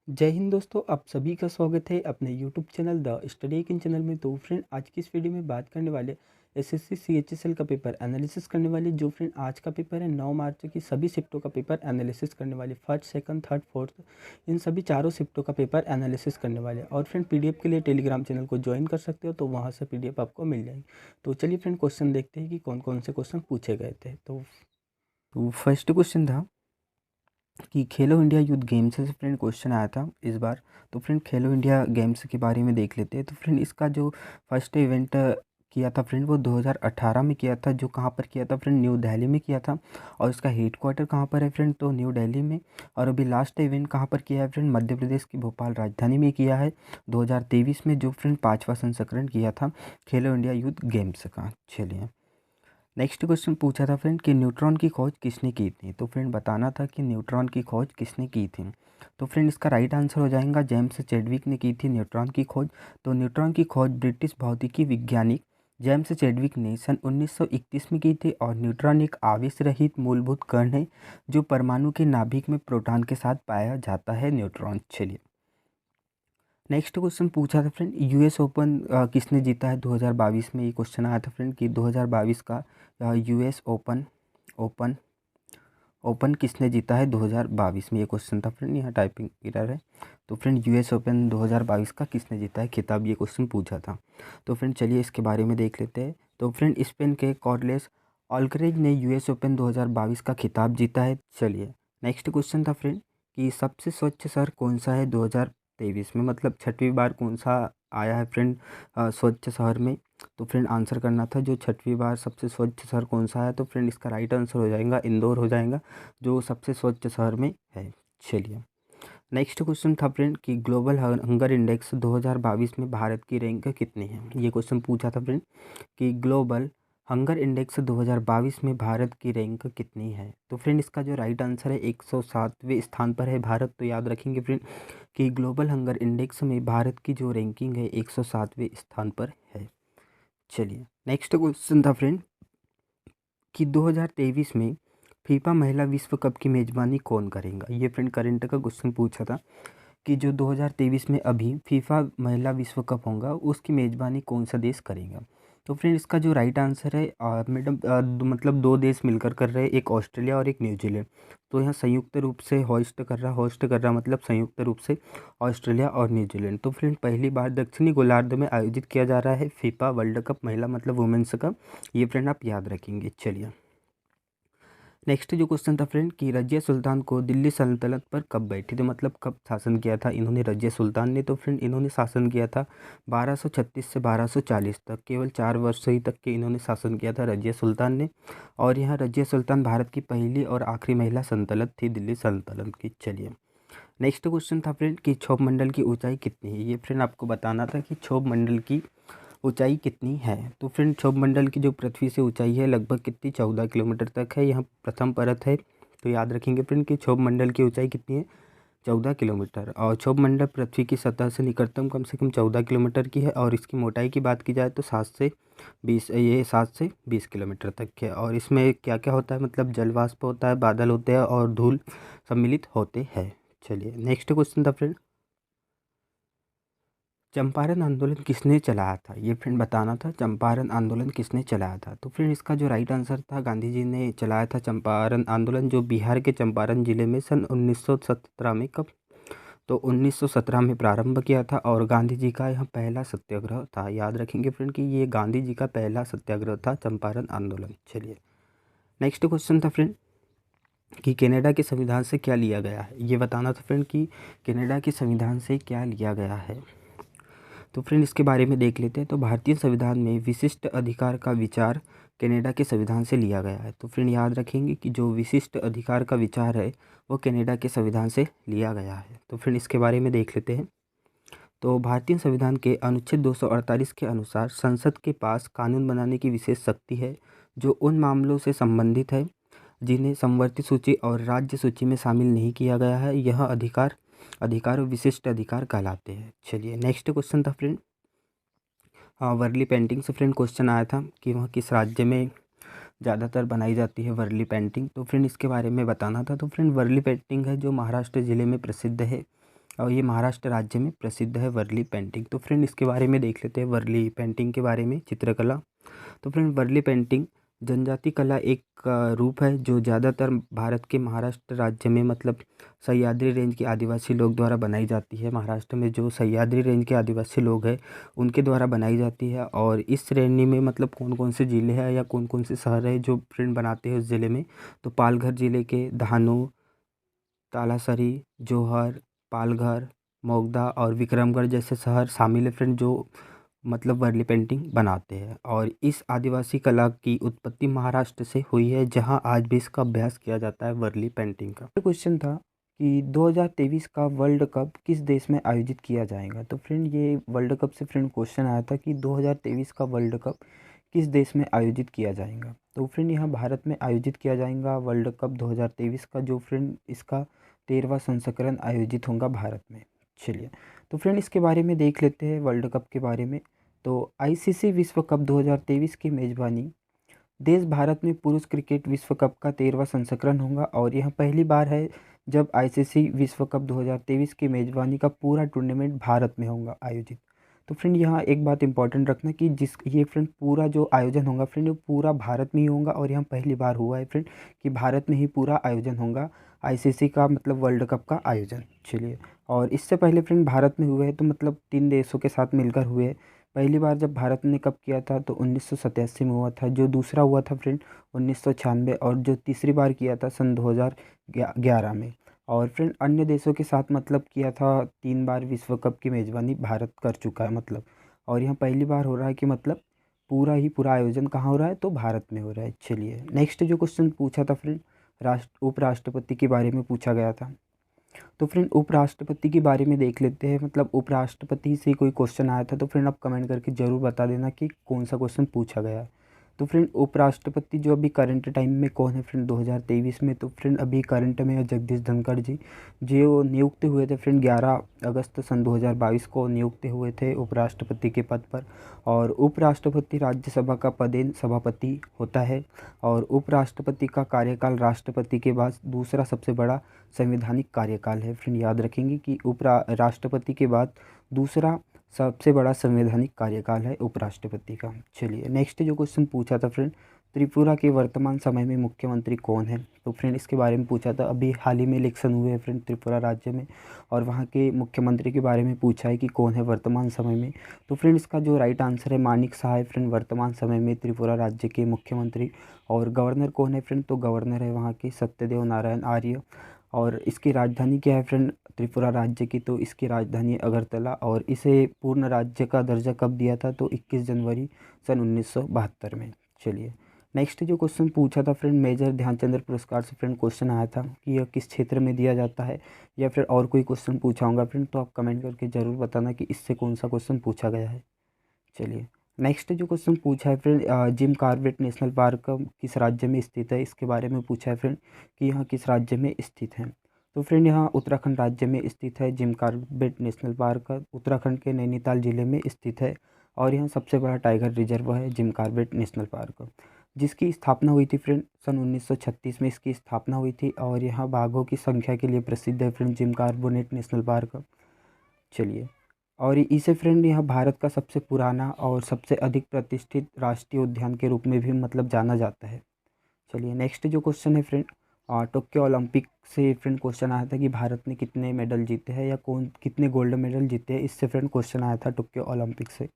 जय हिंद दोस्तों, आप सभी का स्वागत है अपने YouTube channel the study king channel में। तो फ्रेंड, आज की इस वीडियो में बात करने वाले एसएससी सीएचएसएल का पेपर एनालिसिस करने वाले। जो फ्रेंड आज का पेपर है 9 मार्च की सभी शिफ्टों का पेपर एनालिसिस करने वाले। फर्स्ट, सेकंड, थर्ड, फोर्थ, इन सभी चारों शिफ्टों का पेपर एनालिसिस करने वाले। और फ्रेंड, पीडीएफ के लिए टेलीग्राम चैनल को ज्वाइन कर सकते हो, तो वहाँ से पीडीएफ आपको मिल जाएगी। तो चलिए फ्रेंड, क्वेश्चन देखते हैं कि कौन कौन से क्वेश्चन पूछे गए थे। तो फर्स्ट क्वेश्चन था कि खेलो इंडिया यूथ गेम्स से फ्रेंड क्वेश्चन आया था इस बार। तो फ्रेंड, खेलो इंडिया गेम्स के बारे में देख लेते हैं। तो फ्रेंड, इसका जो फर्स्ट इवेंट किया था फ्रेंड, वो 2018 में किया था। जो कहाँ पर किया था फ्रेंड? न्यू दिल्ली में किया था। और इसका हेड क्वार्टर कहाँ पर है फ्रेंड? तो न्यू दिल्ली में। और अभी लास्ट इवेंट कहाँ पर किया है फ्रेंड? मध्य प्रदेश की भोपाल राजधानी में किया है 2023 में, जो फ्रेंड 5वां संस्करण किया था खेलो इंडिया यूथ गेम्स का। चलिए, नेक्स्ट क्वेश्चन पूछा था फ्रेंड कि न्यूट्रॉन की खोज किसने की थी। तो फ्रेंड, बताना था कि न्यूट्रॉन की खोज किसने की थी। तो फ्रेंड, इसका राइट आंसर हो जाएगा जेम्स चैडविक ने की थी न्यूट्रॉन की खोज। तो न्यूट्रॉन की खोज ब्रिटिश भौतिकी वैज्ञानिक जेम्स चैडविक ने सन 1931 में की थी। और न्यूट्रॉन एक आवेश रहित मूलभूत कण है जो परमाणु के नाभिक में प्रोटॉन के साथ पाया जाता है, न्यूट्रॉन। चलिए, नेक्स्ट क्वेश्चन पूछा था फ्रेंड, यूएस ओपन किसने जीता है 2022 में। ये क्वेश्चन आया था फ्रेंड कि 2022 का यूएस ओपन ओपन ओपन किसने जीता है 2022 में। ये क्वेश्चन था फ्रेंड, यहाँ टाइपिंग एरर है। तो फ्रेंड, यूएस ओपन 2022 का किसने जीता है खिताब, ये क्वेश्चन पूछा था। तो फ्रेंड, चलिए इसके बारे में देख लेते हैं। तो फ्रेंड, स्पेन के कार्लोस अल्करेज ने यूएस ओपन 2022 का खिताब जीता है। चलिए, नेक्स्ट क्वेश्चन था फ्रेंड कि सबसे स्वच्छ शहर कौन सा है 2023 में, मतलब छठवीं बार कौन सा आया है फ्रेंड स्वच्छ शहर में। तो फ्रेंड, आंसर करना था जो छठवीं बार सबसे स्वच्छ शहर कौन सा है। तो फ्रेंड, इसका राइट आंसर हो जाएगा इंदौर हो जाएगा, जो सबसे स्वच्छ शहर में है। चलिए, नेक्स्ट क्वेश्चन था फ्रेंड कि ग्लोबल हंगर इंडेक्स 2022 में भारत की रैंक कितनी है। ये क्वेश्चन पूछा था फ्रेंड कि ग्लोबल हंगर इंडेक्स 2022 में भारत की रैंक कितनी है। तो फ्रेंड, इसका जो राइट आंसर है 107वें स्थान पर है भारत। तो याद रखेंगे फ्रेंड कि ग्लोबल हंगर इंडेक्स में भारत की जो रैंकिंग है 107वें स्थान पर है। चलिए, नेक्स्ट क्वेश्चन था फ्रेंड कि 2023 में फीफा महिला विश्व कप की मेज़बानी कौन करेगा। ये फ्रेंड करंट का क्वेश्चन पूछा था कि जो 2023 में अभी फीफा महिला विश्व कप होगा उसकी मेज़बानी कौन सा देश करेगा। तो फ्रेंड, इसका जो राइट आंसर है मैडम मतलब दो देश मिलकर कर रहे हैं, एक ऑस्ट्रेलिया और एक न्यूजीलैंड। तो यहाँ संयुक्त रूप से होस्ट कर रहा मतलब संयुक्त रूप से ऑस्ट्रेलिया और न्यूजीलैंड। तो फ्रेंड, पहली बार दक्षिणी गोलार्ध में आयोजित किया जा रहा है फीफा वर्ल्ड कप महिला मतलब वुमेंस कप। ये फ्रेंड आप याद रखेंगे। चलिए, नेक्स्ट जो क्वेश्चन था फ्रेंड कि रजिया सुल्तान को दिल्ली सल्तनत पर कब बैठी, तो मतलब कब शासन किया था इन्होंने, रजिया सुल्तान ने। तो फ्रेंड, इन्होंने शासन किया था 1236 से 1240 तक, केवल 4 वर्ष ही तक के इन्होंने शासन किया था रजिया सुल्तान ने। और यहाँ रजिया सुल्तान भारत की पहली और आखिरी महिला सल्तनत थी दिल्ली सल्तनत की। चलिए, नेक्स्ट क्वेश्चन था फ्रेंड कि क्षोभ मंडल की ऊंचाई कितनी है। ये फ्रेंड आपको बताना था कि क्षोभ मंडल की ऊंचाई कितनी है। तो फ्रेंड, क्षोभ मंडल की जो पृथ्वी से ऊंचाई है लगभग कितनी, 14 किलोमीटर तक है। यहाँ प्रथम परत है। तो याद रखेंगे फ्रेंड कि क्षोभ मंडल की ऊंचाई कितनी है, 14 किलोमीटर। और क्षोभ मंडल पृथ्वी की सतह से निकटतम कम से कम 14 किलोमीटर की है। और इसकी मोटाई की बात की जाए तो 7 से 20 किलोमीटर तक है। और इसमें क्या क्या होता है, मतलब जल वाष्प होता है, बादल होते हैं और धूल सम्मिलित होते हैं। चलिए, नेक्स्ट क्वेश्चन था फ्रेंड, चंपारण आंदोलन किसने चलाया था। ये फ्रेंड बताना था चंपारण आंदोलन किसने चलाया था। तो फ्रेंड, इसका जो राइट आंसर था गांधी जी ने चलाया था चंपारण आंदोलन, जो बिहार के चंपारण जिले में सन 1917 में कब, तो 1917 में प्रारंभ किया था। और गांधी जी का यह पहला सत्याग्रह था। याद रखेंगे फ्रेंड कि ये गांधी जी का पहला सत्याग्रह था चंपारण आंदोलन। चलिए, नेक्स्ट क्वेश्चन था फ्रेंड कि कनाडा के संविधान से क्या लिया गया है। ये बताना था फ्रेंड कि कनाडा के संविधान से क्या लिया गया है। तो फ्रेंड, इसके बारे में देख लेते हैं। तो भारतीय संविधान में विशिष्ट अधिकार का विचार कनाडा के संविधान से लिया गया है। तो फ्रेंड, याद रखेंगे कि जो विशिष्ट अधिकार का विचार है वो कनाडा के संविधान से लिया गया है। तो फ्रेंड, इसके बारे में देख लेते हैं। तो भारतीय संविधान के अनुच्छेद 248 के अनुसार संसद के पास कानून बनाने की विशेष शक्ति है जो उन मामलों से संबंधित है जिन्हें समवर्ती सूची और राज्य सूची में शामिल नहीं किया गया है। यह अधिकार विशिष्ट अधिकार कहलाते हैं। चलिए, नेक्स्ट क्वेश्चन था फ्रेंड, हाँ, वर्ली पेंटिंग से फ्रेंड क्वेश्चन आया था कि वह किस राज्य में ज़्यादातर बनाई जाती है वर्ली पेंटिंग। तो फ्रेंड, इसके बारे में बताना था। तो फ्रेंड, वर्ली पेंटिंग है जो महाराष्ट्र ज़िले में प्रसिद्ध है। और ये महाराष्ट्र राज्य में प्रसिद्ध है वर्ली पेंटिंग। तो फ्रेंड इसके बारे में देख लेते हैं, वर्ली पेंटिंग के बारे में, चित्रकला। तो फ्रेंड वर्ली पेंटिंग जनजाति कला एक रूप है जो ज़्यादातर भारत के महाराष्ट्र राज्य में मतलब सह्याद्री रेंज के आदिवासी लोग द्वारा बनाई जाती है। महाराष्ट्र में जो सह्याद्री रेंज के आदिवासी लोग हैं उनके द्वारा बनाई जाती है। और इस श्रेणी में मतलब कौन कौन से ज़िले हैं या कौन कौन से शहर हैं जो प्रिंट बनाते हैं उस ज़िले में, तो पालघर ज़िले के धानू, तालासरी, जोहर, पालघर, मोगदा और विक्रमगढ़ जैसे शहर शामिल है फ्रेंड, जो मतलब वर्ली पेंटिंग बनाते हैं। और इस आदिवासी कला की उत्पत्ति महाराष्ट्र से हुई है, जहां आज भी इसका अभ्यास किया जाता है वर्ली पेंटिंग का। क्वेश्चन था कि 2023 का वर्ल्ड कप किस देश में आयोजित किया जाएगा। तो फ्रेंड ये वर्ल्ड कप से फ्रेंड क्वेश्चन आया था कि 2023 का वर्ल्ड कप किस देश में आयोजित किया जाएगा। तो फ्रेंड यहाँ भारत में आयोजित किया जाएगा वर्ल्ड कप 2023 का, जो फ्रेंड इसका 13वां संस्करण आयोजित होगा भारत में। चलिए तो फ्रेंड इसके बारे में देख लेते हैं वर्ल्ड कप के बारे में। तो आईसीसी विश्व कप 2023 की मेज़बानी देश भारत में पुरुष क्रिकेट विश्व कप का 13वां संस्करण होगा। और यह पहली बार है जब आईसीसी विश्व कप 2023 की मेज़बानी का पूरा टूर्नामेंट भारत में होगा आयोजित। तो फ्रेंड यहाँ एक बात इंपॉर्टेंट रखना कि ये फ्रेंड पूरा जो आयोजन होगा फ्रेंड वो पूरा भारत में ही होगा। और यहाँ पहली बार हुआ है फ्रेंड कि भारत में ही पूरा आयोजन होगा आईसीसी का मतलब वर्ल्ड कप का आयोजन। चलिए, और इससे पहले फ्रेंड भारत में हुए हैं तो मतलब 3 देशों के साथ मिलकर हुए हैं। पहली बार जब भारत ने कप किया था तो 1987 में हुआ था, जो दूसरा हुआ था फ्रेंड 1996, और जो तीसरी बार किया था सन 2011 में। और फ्रेंड अन्य देशों के साथ मतलब किया था 3 बार विश्व कप की मेज़बानी भारत कर चुका है मतलब। और यहाँ पहली बार हो रहा है कि मतलब पूरा आयोजन कहाँ हो रहा है, तो भारत में हो रहा है। चलिए नेक्स्ट जो क्वेश्चन पूछा था फ्रेंड उपराष्ट्रपति के बारे में पूछा गया था। तो फ्रेंड उपराष्ट्रपति के बारे में देख लेते हैं, मतलब उपराष्ट्रपति से कोई क्वेश्चन आया था तो फ्रेंड आप कमेंट करके ज़रूर बता देना कि कौन सा क्वेश्चन पूछा गया है। तो फ्रेंड उपराष्ट्रपति जो अभी करंट टाइम में कौन है फ्रेंड 2023 में, तो फ्रेंड अभी करंट में है जगदीश धनखड़ जी, जो नियुक्त हुए थे फ्रेंड 11 अगस्त सन 2022 को नियुक्त हुए थे उपराष्ट्रपति के पद पर। और उपराष्ट्रपति राज्यसभा का पदेन सभापति होता है। और उपराष्ट्रपति का कार्यकाल राष्ट्रपति के बाद दूसरा सबसे बड़ा संवैधानिक कार्यकाल है। फ्रेंड याद रखेंगे कि राष्ट्रपति के बाद दूसरा सबसे बड़ा संवैधानिक कार्यकाल है उपराष्ट्रपति का। चलिए नेक्स्ट जो क्वेश्चन पूछा था फ्रेंड, त्रिपुरा के वर्तमान समय में मुख्यमंत्री कौन है। तो फ्रेंड इसके बारे में पूछा था, अभी हाल ही में इलेक्शन हुए हैं फ्रेंड त्रिपुरा राज्य में, और वहाँ के मुख्यमंत्री के बारे में पूछा है कि कौन है वर्तमान समय में। तो फ्रेंड इसका जो राइट आंसर है मानिक शाह है फ्रेंड वर्तमान समय में त्रिपुरा राज्य के मुख्यमंत्री। और गवर्नर कौन है फ्रेंड, तो गवर्नर है वहाँ के सत्यदेव नारायण आर्य। और इसकी राजधानी क्या है फ्रेंड त्रिपुरा राज्य की, तो इसकी राजधानी अगरतला। और इसे पूर्ण राज्य का दर्जा कब दिया था, तो 21 जनवरी सन 1972 में। चलिए नेक्स्ट जो क्वेश्चन पूछा था फ्रेंड मेजर ध्यानचंद्र पुरस्कार से फ्रेंड क्वेश्चन आया था कि यह किस क्षेत्र में दिया जाता है, या फिर और कोई क्वेश्चन पूछा होगा फ्रेंड, तो आप कमेंट करके ज़रूर बताना कि इससे कौन सा क्वेश्चन पूछा गया है। चलिए नेक्स्ट जो क्वेश्चन पूछा है friend Jim Corbett national park किस राज्य में स्थित है, इसके बारे में पूछा है फ्रेंड कि यहाँ किस राज्य में स्थित है। तो फ्रेंड यहाँ उत्तराखंड राज्य में स्थित है Jim Corbett national park, Uttarakhand के नैनीताल जिले में स्थित है। और यहाँ सबसे बड़ा टाइगर रिजर्व है जिम कॉर्बेट नेशनल पार्क, जिसकी स्थापना हुई थी फ्रेंड सन 1936 में इसकी स्थापना हुई थी। और यहाँ बाघों की संख्या के लिए प्रसिद्ध है friend Jim Corbett national park. चलिए, और इसे फ्रेंड यह भारत का सबसे पुराना और सबसे अधिक प्रतिष्ठित राष्ट्रीय उद्यान के रूप में भी मतलब जाना जाता है। चलिए नेक्स्ट जो क्वेश्चन है फ्रेंड टोक्यो ओलंपिक से फ्रेंड क्वेश्चन आया था कि भारत ने कितने मेडल जीते हैं या कौन कितने गोल्ड मेडल जीते हैं, इससे फ्रेंड क्वेश्चन आया था टोक्यो ओलंपिक से।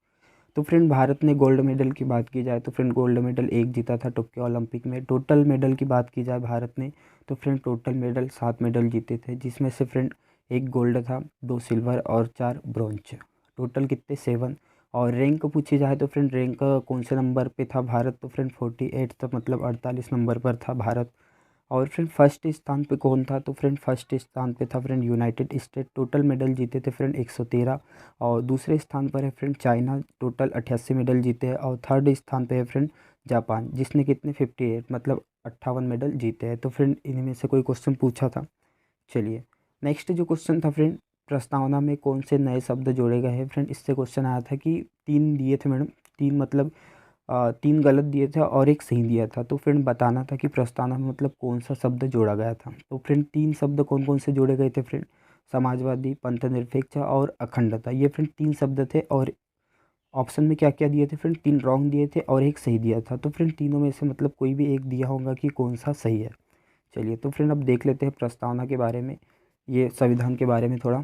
तो फ्रेंड भारत ने गोल्ड मेडल की बात की जाए तो फ्रेंड गोल्ड मेडल 1 जीता था टोक्यो ओलंपिक में। टोटल मेडल की बात की जाए भारत ने तो फ्रेंड टोटल मेडल 7 मेडल जीते थे, जिसमें से फ्रेंड 1 गोल्ड था, 2 सिल्वर और 4 ब्रॉन्ज, टोटल कितने 7। और रैंक पूछी जाए तो फ्रेंड रैंक कौन से नंबर पे था भारत, तो फ्रेंड 48 तक मतलब 48 नंबर पर था भारत। और फ्रेंड फर्स्ट स्थान पे कौन था, तो फ्रेंड फर्स्ट स्थान पे था friend United state, total medal जीते थे फ्रेंड 113। और दूसरे स्थान पर है फ्रेंड चाइना, टोटल 88 मेडल जीते हैं। और थर्ड स्थान पे है फ्रेंड जापान, जिसने कितने 58 मतलब 58 मेडल जीते हैं। तो फ्रेंड इनमें से कोई क्वेश्चन पूछा था। चलिए नेक्स्ट जो क्वेश्चन था फ्रेंड प्रस्तावना में कौन से नए शब्द जोड़े गए हैं, फ्रेंड इससे क्वेश्चन आया था कि 3 दिए थे मैडम, 3 मतलब 3 गलत दिए थे और 1 सही दिया था। तो फ्रेंड बताना था कि प्रस्तावना में मतलब कौन सा शब्द जोड़ा गया था। तो फ्रेंड 3 शब्द कौन कौन से जोड़े गए थे फ्रेंड, समाजवादी, पंथनिरपेक्ष और अखंडता। ये फ्रेंड 3 शब्द थे और ऑप्शन में क्या क्या दिए थे फ्रेंड, 3 रॉन्ग दिए थे और एक सही दिया था। तो फ्रेंड तीनों में से मतलब कोई भी एक दिया होगा कि कौन सा सही है। चलिए तो फ्रेंड अब देख लेते हैं प्रस्तावना के बारे में, ये संविधान के बारे में थोड़ा।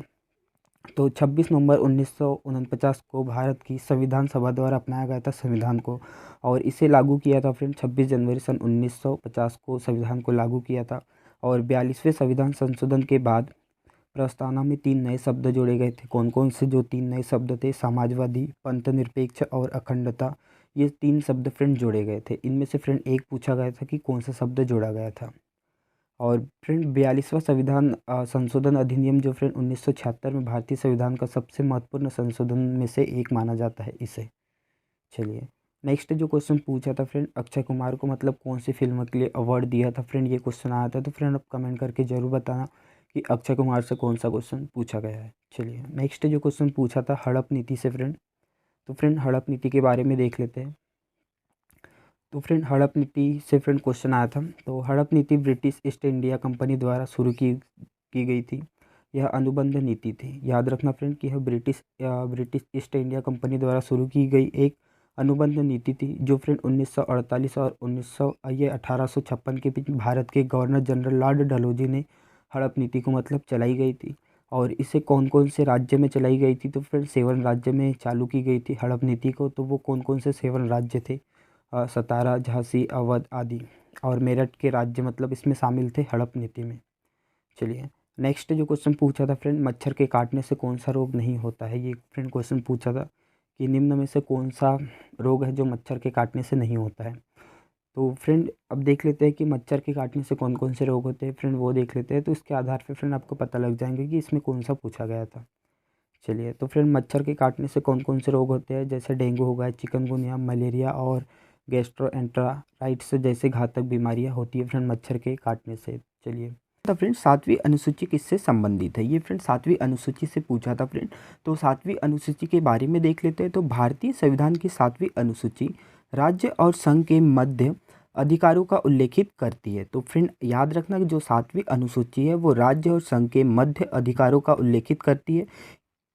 तो 26 नवंबर 1949 को भारत की संविधान सभा द्वारा अपनाया गया था संविधान को, और इसे लागू किया था फ्रेंड 26 जनवरी सन 1950 को संविधान को लागू किया था। और 42वें संविधान संशोधन के बाद प्रस्तावना में 3 नए शब्द जोड़े गए थे। कौन कौन से जो 3 नए शब्द थे, समाजवादी, पंथनिरपेक्ष और अखंडता, ये 3 शब्द फ्रेंड जोड़े गए थे। इनमें से फ्रेंड एक पूछा गया था कि कौन सा शब्द जोड़ा गया था। और फ्रेंड 42वां संविधान संशोधन अधिनियम जो फ्रेंड 1976 में भारतीय संविधान का सबसे महत्वपूर्ण संशोधन में से एक माना जाता है इसे। चलिए नेक्स्ट जो क्वेश्चन पूछा था फ्रेंड, अक्षय कुमार को मतलब कौन सी फिल्म के लिए अवार्ड दिया था फ्रेंड, ये क्वेश्चन आया था। तो फ्रेंड आप कमेंट करके जरूर बताना कि अक्षय कुमार से कौन सा क्वेश्चन पूछा गया है। चलिए नेक्स्ट जो क्वेश्चन पूछा था हड़प नीति से फ्रेंड, तो फ्रेंड हड़प नीति के बारे में देख लेते हैं। तो फ्रेंड हड़प नीति से फ्रेंड क्वेश्चन आया था। तो हड़प नीति ब्रिटिश ईस्ट इंडिया कंपनी द्वारा शुरू की गई थी। यह अनुबंध नीति थी। याद रखना फ्रेंड कि यह ब्रिटिश ईस्ट इंडिया कंपनी द्वारा शुरू की गई एक अनुबंध नीति थी, जो फ्रेंड 1948 और 1856 के बीच भारत के गवर्नर जनरल लॉर्ड डलहौजी ने हड़प नीति को मतलब चलाई गई थी। और इसे कौन कौन से राज्य में चलाई गई थी, तो फ्रेंड 7 राज्य में चालू की गई थी हड़प नीति को। तो वो कौन कौन से 7 राज्य थे, सतारा, झांसी, अवध आदि, और मेरठ के राज्य मतलब इसमें शामिल थे हड़प नीति में। चलिए नेक्स्ट जो क्वेश्चन पूछा था फ्रेंड, मच्छर के काटने से कौन सा रोग नहीं होता है। ये फ्रेंड क्वेश्चन पूछा था कि निम्न में से कौन सा रोग है जो मच्छर के काटने से नहीं होता है। तो फ्रेंड अब देख लेते हैं कि मच्छर के काटने से कौन कौन से रोग होते हैं फ्रेंड, वो देख लेते हैं। तो इसके आधार पर फ्रेंड आपको पता लग जाएंगे कि इसमें कौन सा पूछा गया था। चलिए तो फ्रेंड मच्छर के काटने से कौन कौन से रोग होते हैं, जैसे डेंगू हो गया, चिकनगुनिया, मलेरिया और गैस्ट्रोएंटेराइटिस जैसे घातक बीमारियां होती है फ्रेंड मच्छर के काटने से। चलिए तो फ्रेंड 7वीं अनुसूची किससे संबंधित है, ये फ्रेंड 7वीं अनुसूची से पूछा था फ्रेंड। तो 7वीं अनुसूची के बारे में देख लेते हैं। तो भारतीय संविधान की 7वीं अनुसूची राज्य और संघ के मध्य अधिकारों का उल्लेखित करती है। तो फ्रेंड याद रखना कि जो 7वीं अनुसूची है वो राज्य और संघ के मध्य अधिकारों का उल्लेखित करती है।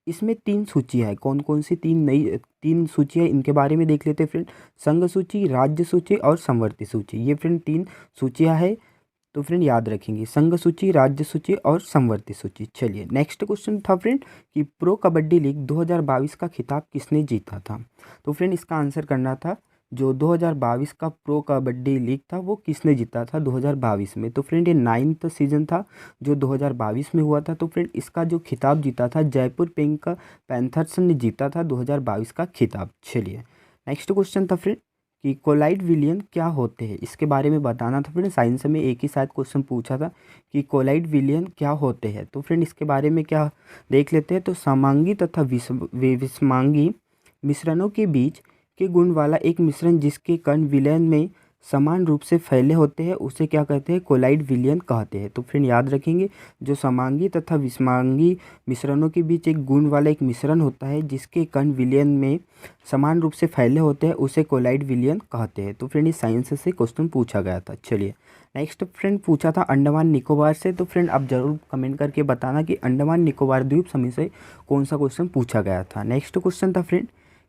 इसमें 3 सूचियाँ हैं। कौन कौन सी 3 सूचियाँ, इनके बारे में देख लेते हैं फ्रेंड। संघ सूची, राज्य सूची और समवर्ती सूची, ये फ्रेंड 3 सूचियाँ है। तो फ्रेंड याद रखेंगे संघ सूची, राज्य सूची और समवर्ती सूची। चलिए नेक्स्ट क्वेश्चन था फ्रेंड कि प्रो कबड्डी लीग 2022 का खिताब किसने जीता था। तो फ्रेंड इसका आंसर करना था जो 2022 का प्रो कबड्डी लीग था वो किसने जीता था 2022 में। तो फ्रेंड ये 9th सीजन था जो 2022 में हुआ था। तो फ्रेंड इसका जो खिताब जीता था जयपुर पिंक पैंथर्स ने जीता था 2022 का खिताब। चलिए नेक्स्ट क्वेश्चन था फ्रेंड कि कोलाइड विलियन क्या होते हैं, इसके बारे में बताना था फ्रेंड। साइंस में एक ही शायद क्वेश्चन पूछा था कि कोलाइड विलियन क्या होते हैं। तो फ्रेंड इसके बारे में क्या देख लेते हैं। तो समांगी तथा विषमांगी मिश्रणों के बीच के गुण वाला एक मिश्रण जिसके कण विलयन में समान रूप से फैले होते हैं उसे क्या कहते हैं, कोलाइड विलयन कहते हैं। तो फ्रेंड याद रखेंगे जो समांगी तथा विषमांगी मिश्रणों के बीच एक गुण वाला एक मिश्रण होता है जिसके कण विलयन में समान रूप से फैले होते हैं उसे कोलाइड विलयन कहते हैं। तो फ्रेंड इस साइंस से क्वेश्चन पूछा गया था। चलिए नेक्स्ट फ्रेंड पूछा था अंडमान निकोबार से। तो फ्रेंड आप जरूर कमेंट करके बताना कि अंडमान निकोबार द्वीप समूह से कौन सा क्वेश्चन पूछा गया था। नेक्स्ट क्वेश्चन था फ्रेंड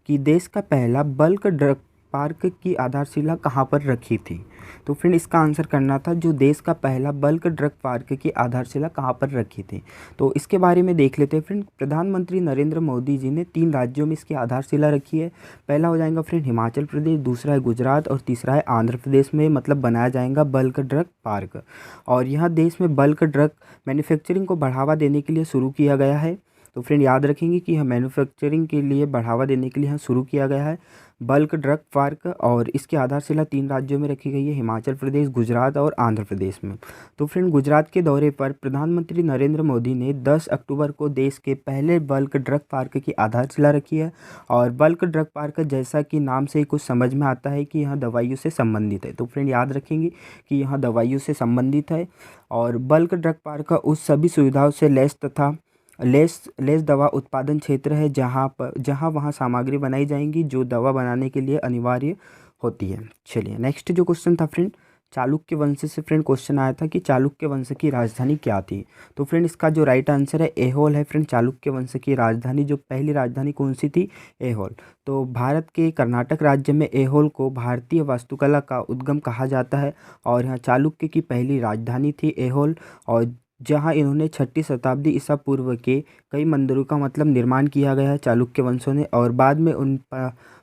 कि देश का पहला बल्क ड्रग पार्क की आधारशिला कहाँ पर रखी थी। तो फ्रेंड इसका आंसर करना था जो देश का पहला बल्क ड्रग पार्क की आधारशिला कहाँ पर रखी थी। तो इसके बारे में देख लेते हैं फ्रेंड। प्रधानमंत्री नरेंद्र मोदी जी ने 3 राज्यों में इसकी आधारशिला रखी है। पहला हो जाएगा फ्रेंड हिमाचल प्रदेश, दूसरा है गुजरात और तीसरा है आंध्र प्रदेश में मतलब बनाया जाएगा बल्क ड्रग पार्क। और यहाँ देश में बल्क ड्रग मैन्युफैक्चरिंग को बढ़ावा देने के लिए शुरू किया गया है। तो फ्रेंड याद रखेंगे कि यह मैन्युफैक्चरिंग के लिए बढ़ावा देने के लिए यहाँ शुरू किया गया है बल्क ड्रग पार्क। और इसकी आधारशिला 3 राज्यों में रखी गई है, हिमाचल प्रदेश, गुजरात और आंध्र प्रदेश में। तो फ्रेंड गुजरात के दौरे पर प्रधानमंत्री नरेंद्र मोदी ने 10 अक्टूबर को देश के पहले बल्क ड्रग पार्क की आधारशिला रखी है। और बल्क ड्रग पार्क जैसा कि नाम से ही कुछ समझ में आता है कि यहाँ दवाइयों से संबंधित है। तो फ्रेंड याद रखेंगे कि यहाँ दवाइयों से संबंधित है। और बल्क ड्रग पार्क उस सभी सुविधाओं से लैस तथा लेस दवा उत्पादन क्षेत्र है जहाँ वहाँ सामग्री बनाई जाएंगी जो दवा बनाने के लिए अनिवार्य होती है। चलिए नेक्स्ट जो क्वेश्चन था फ्रेंड चालुक्य वंश से फ्रेंड क्वेश्चन आया था कि चालुक्य वंश की राजधानी क्या थी। तो फ्रेंड इसका जो राइट आंसर है एहोल है फ्रेंड। चालुक्य वंश की राजधानी, जो पहली राजधानी कौन सी थी, एहोल। तो भारत के कर्नाटक राज्य में एहोल को भारतीय वास्तुकला का उद्गम कहा जाता है और यहाँ चालुक्य की पहली राजधानी थी एहोल, और जहाँ इन्होंने 6ठी शताब्दी ईसा पूर्व के कई मंदिरों का मतलब निर्माण किया गया है चालुक्य वंशों ने। और बाद में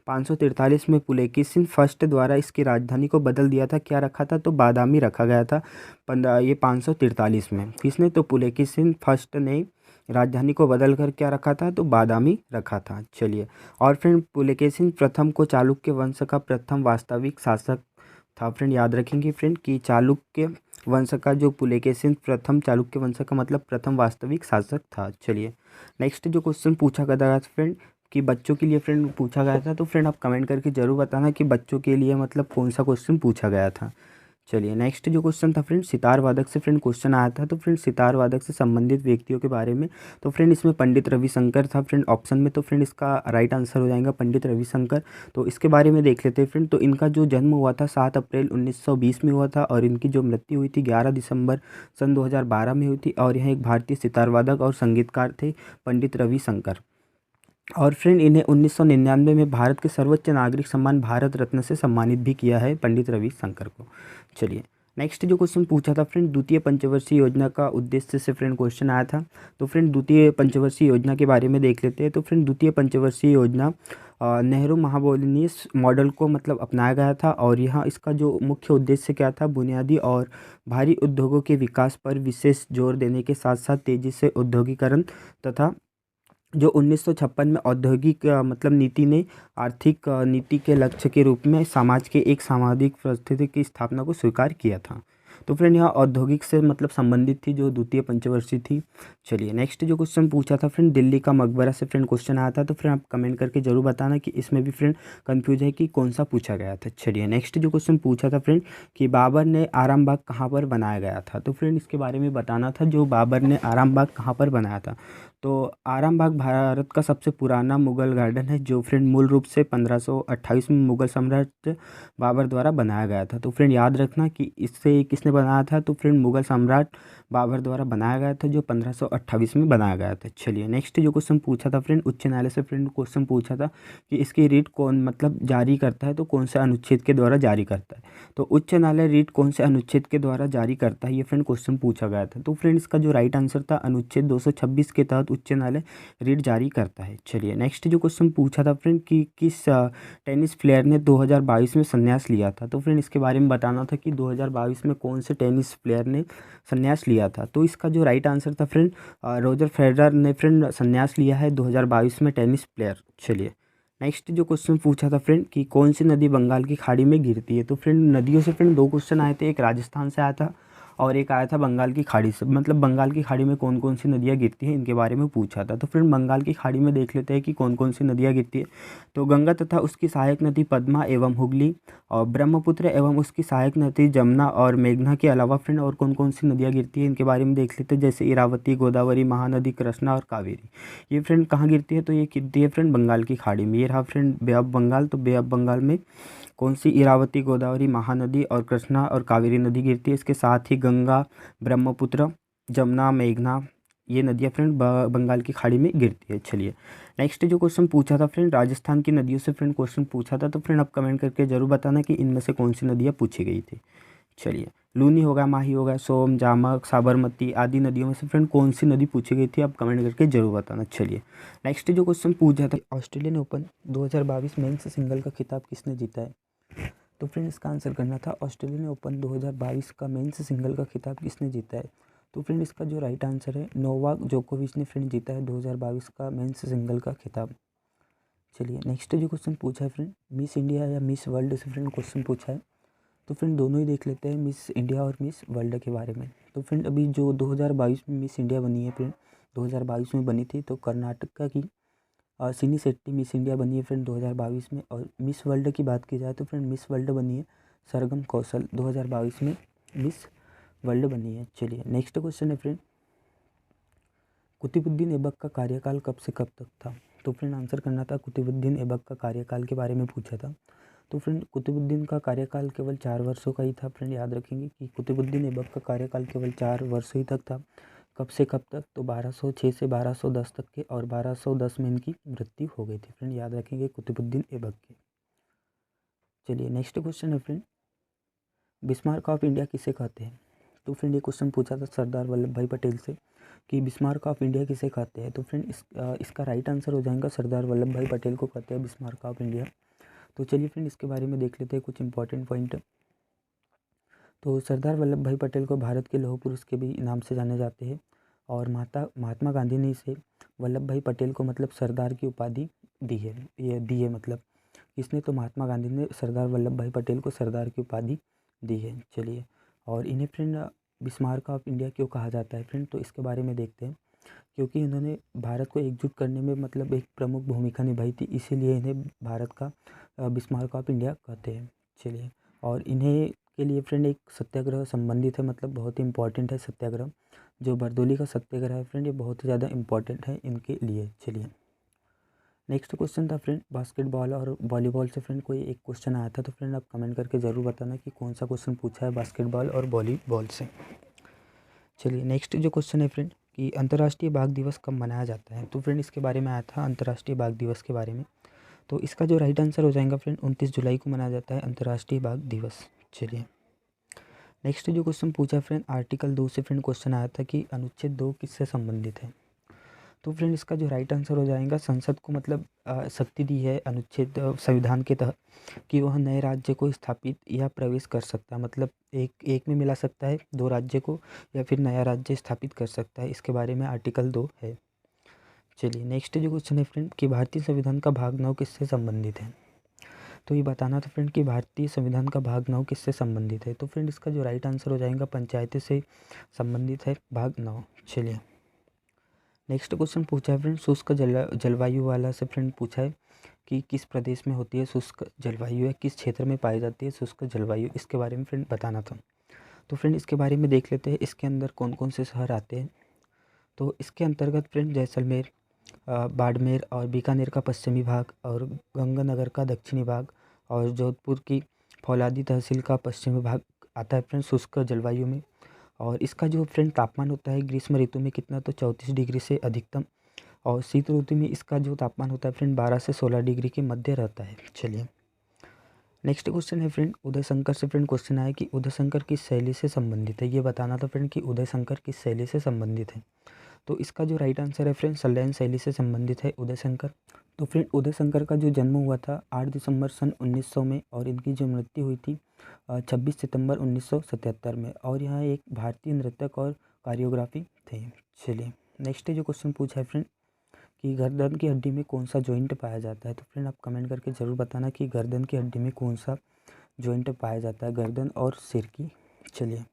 543 में पुलकेशिन फर्स्ट द्वारा इसकी राजधानी को बदल दिया था। क्या रखा था, तो बादामी रखा गया था 543 में। किसने, तो पुलकेशिन फर्स्ट ने राजधानी को बदल कर क्या रखा था, तो बादामी रखा था। चलिए, और फ्रेंड पुलकेशिन प्रथम को चालुक्य वंश का प्रथम वास्तविक शासक था। फ्रेंड याद रखेंगे फ्रेंड कि चालुक्य वंश का जो पुलकेशिन प्रथम चालुक्य वंश का मतलब प्रथम वास्तविक शासक था। चलिए, नेक्स्ट जो क्वेश्चन पूछा गया था फ्रेंड कि बच्चों के लिए फ्रेंड पूछा गया था, तो फ्रेंड आप कमेंट करके ज़रूर बताना कि बच्चों के लिए मतलब कौन सा क्वेश्चन पूछा गया था। चलिए, नेक्स्ट जो क्वेश्चन था फ्रेंड सितार वादक से फ्रेंड क्वेश्चन आया था। तो फ्रेंड सितार वादक से संबंधित व्यक्तियों के बारे में, तो फ्रेंड इसमें पंडित रविशंकर था फ्रेंड ऑप्शन में। तो फ्रेंड इसका राइट आंसर हो जाएगा पंडित रविशंकर। तो इसके बारे में देख लेते हैं फ्रेंड। तो इनका जो जन्म हुआ था 7 अप्रैल 1920 में हुआ था और इनकी जो मृत्यु हुई थी 11 दिसंबर सन 2012 में हुई थी। और यह एक भारतीय सितार वादक और संगीतकार थे पंडित रविशंकर। और फ्रेंड इन्हें 1999 में भारत के सर्वोच्च नागरिक सम्मान भारत रत्न से सम्मानित भी किया है पंडित रविशंकर को। चलिए, नेक्स्ट जो क्वेश्चन पूछा था फ्रेंड द्वितीय पंचवर्षीय योजना का उद्देश्य से फ्रेंड क्वेश्चन आया था। तो फ्रेंड द्वितीय पंचवर्षीय योजना के बारे में देख लेते हैं। तो फ्रेंड द्वितीय पंचवर्षीय योजना नेहरू महाबोधिनीस मॉडल को मतलब अपनाया गया था और यहाँ इसका जो मुख्य उद्देश्य क्या था, बुनियादी और भारी उद्योगों के विकास पर विशेष जोर देने के साथ साथ तेजी से औद्योगिकरण तथा जो 1956 में औद्योगिक मतलब नीति ने आर्थिक नीति के लक्ष्य के रूप में समाज के एक सामाजिक परिस्थिति की स्थापना को स्वीकार किया था। तो फ्रेंड यहाँ औद्योगिक से मतलब संबंधित थी जो द्वितीय पंचवर्षीय थी। चलिए, नेक्स्ट जो क्वेश्चन पूछा था फ्रेंड दिल्ली का मकबरा से फ्रेंड क्वेश्चन आया था। तो फ्रेंड आप कमेंट करके जरूर बताना कि इसमें भी फ्रेंड कंफ्यूज है कि कौन सा पूछा गया था। चलिए, नेक्स्ट जो क्वेश्चन पूछा था फ्रेंड कि बाबर ने आराम बाग कहाँ पर बनाया गया था। तो फ्रेंड इसके बारे में बताना था जो बाबर ने आराम बाग कहाँ पर बनाया था। तो आराम बाग भारत का सबसे पुराना मुगल गार्डन है जो फ्रेंड मूल रूप से 1528 में मुगल सम्राट बाबर द्वारा बनाया गया था। तो फ्रेंड याद रखना कि इससे किसने बनाया था, तो फ्रेंड मुगल सम्राट बाबर द्वारा बनाया गया था जो 1528 में बनाया गया था। चलिए, नेक्स्ट जो क्वेश्चन पूछा था फ्रेंड उच्च न्यायालय से फ्रेंड क्वेश्चन पूछा था कि इसकी रीट कौन मतलब जारी करता है, तो कौन से अनुच्छेद के द्वारा जारी करता है। तो उच्च न्यायालय रीट कौन से अनुच्छेद के द्वारा जारी करता है, ये फ्रेंड क्वेश्चन पूछा गया था। तो फ्रेंड इसका जो राइट आंसर था अनुच्छेद 226 के तहत उच्च न्यायालय रीट जारी करता है। चलिए, नेक्स्ट जो क्वेश्चन पूछा था फ्रेंड कि किस टेनिस प्लेयर ने 2022 में संन्यास लिया था। तो फ्रेंड इसके बारे में बताना था कि 2022 में कौन से टेनिस प्लेयर ने संन्यास लिया था। तो इसका जो राइट आंसर था फ्रेंड रोजर फेडरर ने फ्रेंड संन्यास लिया है 2022 में टेनिस प्लेयर। चलिए, नेक्स्ट जो क्वेश्चन पूछा था फ्रेंड कि कौन सी नदी बंगाल की खाड़ी में गिरती है। तो फ्रेंड नदियों से फ्रेंड दो क्वेश्चन आए थे, एक राजस्थान से आया था और एक आया था बंगाल की खाड़ी से। मतलब बंगाल की खाड़ी में कौन कौन सी नदियाँ गिरती हैं इनके बारे में पूछा था। तो फ्रेंड बंगाल की खाड़ी में देख लेते हैं कि कौन कौन सी नदियाँ गिरती है। तो गंगा तथा उसकी सहायक नदी पद्मा एवं हुगली और ब्रह्मपुत्र एवं उसकी सहायक नदी जमुना और मेघना के अलावा फ्रेंड और कौन कौन सी नदियाँ गिरती है इनके बारे में देख लेते हैं, जैसे इरावती, गोदावरी, महानदी, कृष्णा और कावेरी। ये फ्रेंड कहाँ गिरती है, तो ये गिरती है फ्रेंड बंगाल की खाड़ी में। ये रहा फ्रेंड बे ऑफ बंगाल। तो बे ऑफ बंगाल में कौन सी इरावती, गोदावरी, महानदी और कृष्णा और कावेरी नदी गिरती है। इसके साथ ही गंगा, ब्रह्मपुत्र, जमुना, मेघना ये नदियाँ फ्रेंड बंगाल की खाड़ी में गिरती है। चलिए, नेक्स्ट जो क्वेश्चन पूछा था फ्रेंड राजस्थान की नदियों से फ्रेंड क्वेश्चन पूछा था। तो फ्रेंड आप कमेंट करके जरूर बताना कि इनमें से कौन सी नदियाँ पूछी गई थी। चलिए, लूनी होगा, माही होगा, सोम, जामक, साबरमती आदि नदियों में से फ्रेंड कौन सी नदी पूछी गई थी, आप कमेंट करके जरूर बताना। चलिए, नेक्स्ट जो क्वेश्चन पूछा था ऑस्ट्रेलियन ओपन 2022 मेंस सिंगल का खिताब किसने जीता है। तो फ्रेंड इसका आंसर करना था ऑस्ट्रेलियन ओपन 2022 का मेंस सिंगल का खिताब किसने जीता है। तो फ्रेंड इसका जो राइट आंसर है नोवाक जोकोविच ने फ्रेंड जीता है 2022 का मेंस सिंगल का खिताब। चलिए, नेक्स्ट जो क्वेश्चन पूछा है फ्रेंड मिस इंडिया या मिस वर्ल्ड से फ्रेंड क्वेश्चन पूछा है। तो फ्रेंड दोनों ही देख लेते हैं मिस इंडिया और मिस वर्ल्ड के बारे में। तो फ्रेंड अभी जो 2022 में मिस इंडिया बनी है फ्रेंड 2022 में बनी थी, तो कर्नाटका की सिनी शेट्टी मिस इंडिया बनी है फ्रेंड 2022 में। और मिस वर्ल्ड की बात की जाए तो फ्रेंड मिस वर्ल्ड बनी है सरगम कौशल 2022 में मिस वर्ल्ड बनी है। चलिए, नेक्स्ट क्वेश्चन है फ्रेंड कुतुबुद्दीन ऐबक का कार्यकाल कब से कब तक था। तो फ्रेंड आंसर करना था कुतुबुद्दीन ऐबक का कार्यकाल के बारे में पूछा था। तो फ्रेंड कुतुबुद्दीन का कार्यकाल केवल 4 वर्षों का ही था। फ्रेंड याद रखेंगे कि कुतुबुद्दीन ऐबक का कार्यकाल केवल 4 वर्षों ही तक था। कब से कब तक? तो 1206 से 1210 तक के, और 1210 में इनकी मृत्यु हो गई थी। फ्रेंड याद रखेंगे कुतुबुद्दीन ऐबक के। चलिए नेक्स्ट क्वेश्चन है फ्रेंड, बिस्मार्क ऑफ इंडिया किसे कहते हैं? तो फ्रेंड ये क्वेश्चन पूछा था सरदार वल्लभ भाई पटेल से कि बिस्मार्क ऑफ इंडिया किसे कहते हैं। तो फ्रेंड इसका राइट आंसर हो जाएगा सरदार वल्लभ भाई पटेल को कहते हैं बिस्मार्क ऑफ इंडिया। तो चलिए फ्रेंड इसके बारे में देख लेते हैं कुछ इंपॉर्टेंट पॉइंट। तो सरदार वल्लभ भाई पटेल को भारत के लौह पुरुष के भी नाम से जाने जाते हैं, और महात्मा गांधी ने इसे वल्लभ भाई पटेल को मतलब सरदार की उपाधि दी है। ये दी है मतलब इसने, तो महात्मा गांधी ने सरदार वल्लभ भाई पटेल को सरदार की उपाधि दी है। चलिए, और इन्हें फ्रेंड बिस्मार्क ऑफ इंडिया क्यों कहा जाता है फ्रेंड, तो इसके बारे में देखते हैं। क्योंकि इन्होंने भारत को एकजुट करने में मतलब एक प्रमुख भूमिका निभाई थी, इसीलिए इन्हें भारत का बिस्मार्क ऑफ इंडिया कहते हैं। चलिए, और इन्हें के लिए फ्रेंड एक सत्याग्रह संबंधित है, मतलब बहुत ही इंपॉर्टेंट है सत्याग्रह, जो बरदौली का सत्याग्रह है फ्रेंड, ये बहुत ही ज़्यादा इंपॉर्टेंट है इनके लिए। चलिए नेक्स्ट क्वेश्चन था फ्रेंड, बास्केटबॉल और वॉलीबॉल से फ्रेंड कोई एक क्वेश्चन आया था। तो फ्रेंड आप कमेंट करके ज़रूर बताना कि कौन सा क्वेश्चन पूछा है बास्केटबॉल और वॉलीबॉल से। चलिए नेक्स्ट जो क्वेश्चन है फ्रेंड कि अंतर्राष्ट्रीय बाघ दिवस कब मनाया जाता है। तो फ्रेंड इसके बारे में आया था अंतर्राष्ट्रीय बाघ दिवस के बारे में। तो इसका जो राइट आंसर हो जाएगा फ्रेंड 29 जुलाई को मनाया जाता है अंतर्राष्ट्रीय बाघ दिवस। चलिए नेक्स्ट जो क्वेश्चन पूछा फ्रेंड आर्टिकल 2 से फ्रेंड क्वेश्चन आया था कि अनुच्छेद 2 किससे संबंधित है। तो फ्रेंड इसका जो राइट आंसर हो जाएगा संसद को मतलब शक्ति दी है अनुच्छेद संविधान के तहत कि वह नए राज्य को स्थापित या प्रवेश कर सकता है, मतलब एक में मिला सकता है 2 राज्य को, या फिर नया राज्य स्थापित कर सकता है। इसके बारे में आर्टिकल 2 है। चलिए नेक्स्ट जो क्वेश्चन है फ्रेंड कि भारतीय संविधान का भाग 9 किससे संबंधित है। तो ये बताना था फ्रेंड कि भारतीय संविधान का भाग 9 किससे संबंधित है। तो फ्रेंड इसका जो राइट आंसर हो जाएगा पंचायतें से संबंधित है भाग 9। चलिए नेक्स्ट क्वेश्चन पूछा है फ्रेंड शुष्क जलवायु वाला से फ्रेंड पूछा है कि किस प्रदेश में होती है शुष्क जलवायु, है किस क्षेत्र में पाई जाती है शुष्क जलवायु, इसके बारे में फ्रेंड बताना था। तो फ्रेंड इसके बारे में देख लेते हैं इसके अंदर कौन कौन से शहर आते हैं। तो इसके अंतर्गत फ्रेंड जैसलमेर, बाड़मेर और बीकानेर का पश्चिमी भाग, और गंगानगर का दक्षिणी भाग, और जोधपुर की फौलादी तहसील का पश्चिमी भाग आता है फ्रेंड शुष्क जलवायु में। और इसका जो फ्रेंड तापमान होता है ग्रीष्म ऋतु में कितना, तो 34 डिग्री से अधिकतम, और शीत ऋतु में इसका जो तापमान होता है फ्रेंड 12 से 16 डिग्री के मध्य रहता है। चलिए नेक्स्ट क्वेश्चन है फ्रेंड उदय शंकर से फ्रेंड क्वेश्चन आया कि उदय शंकर किस शैली से संबंधित है। ये बताना था फ्रेंड कि उदय शंकर किस शैली से संबंधित है। तो इसका जो राइट आंसर है फ्रेंड सल्यान शैली से संबंधित है उदय शंकर। तो फ्रेंड उदय शंकर का जो जन्म हुआ था 8 दिसंबर सन 1900 में, और इनकी जो मृत्यु हुई थी 26 सितंबर 1977 में, और यहाँ एक भारतीय नृत्यक और कोरियोग्राफी थे। चलिए नेक्स्ट जो क्वेश्चन पूछा है फ्रेंड कि गर्दन की हड्डी में कौन सा जॉइंट पाया जाता है। तो फ्रेंड आप कमेंट करके ज़रूर बताना कि गर्दन की हड्डी में कौन सा जॉइंट पाया जाता है, गर्दन और सिर की। चलिए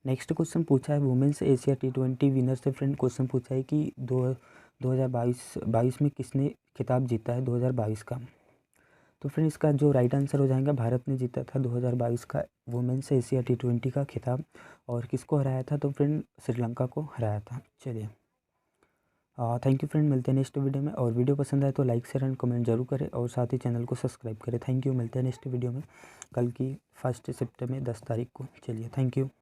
नेक्स्ट क्वेश्चन पूछा है वुमेन्स एशिया T20 विनर से फ्रेंड क्वेश्चन पूछा है कि 2022 में किसने खिताब जीता है 2022 का। तो फ्रेंड इसका जो राइट आंसर हो जाएगा भारत ने जीता था 2022 का वुमेन्स एशिया T20 का खिताब, और किसको हराया था, तो फ्रेंड श्रीलंका को हराया था। चलिए थैंक यू फ्रेंड, मिलते हैं नेक्स्ट वीडियो में, और वीडियो पसंद आए तो लाइक शेयर एंड कमेंट जरूर करें, और साथ ही चैनल को सब्सक्राइब करें। थैंक यू, मिलते हैं नेक्स्ट वीडियो में कल की 1 सितंबर में 10 तारीख को। चलिए थैंक यू।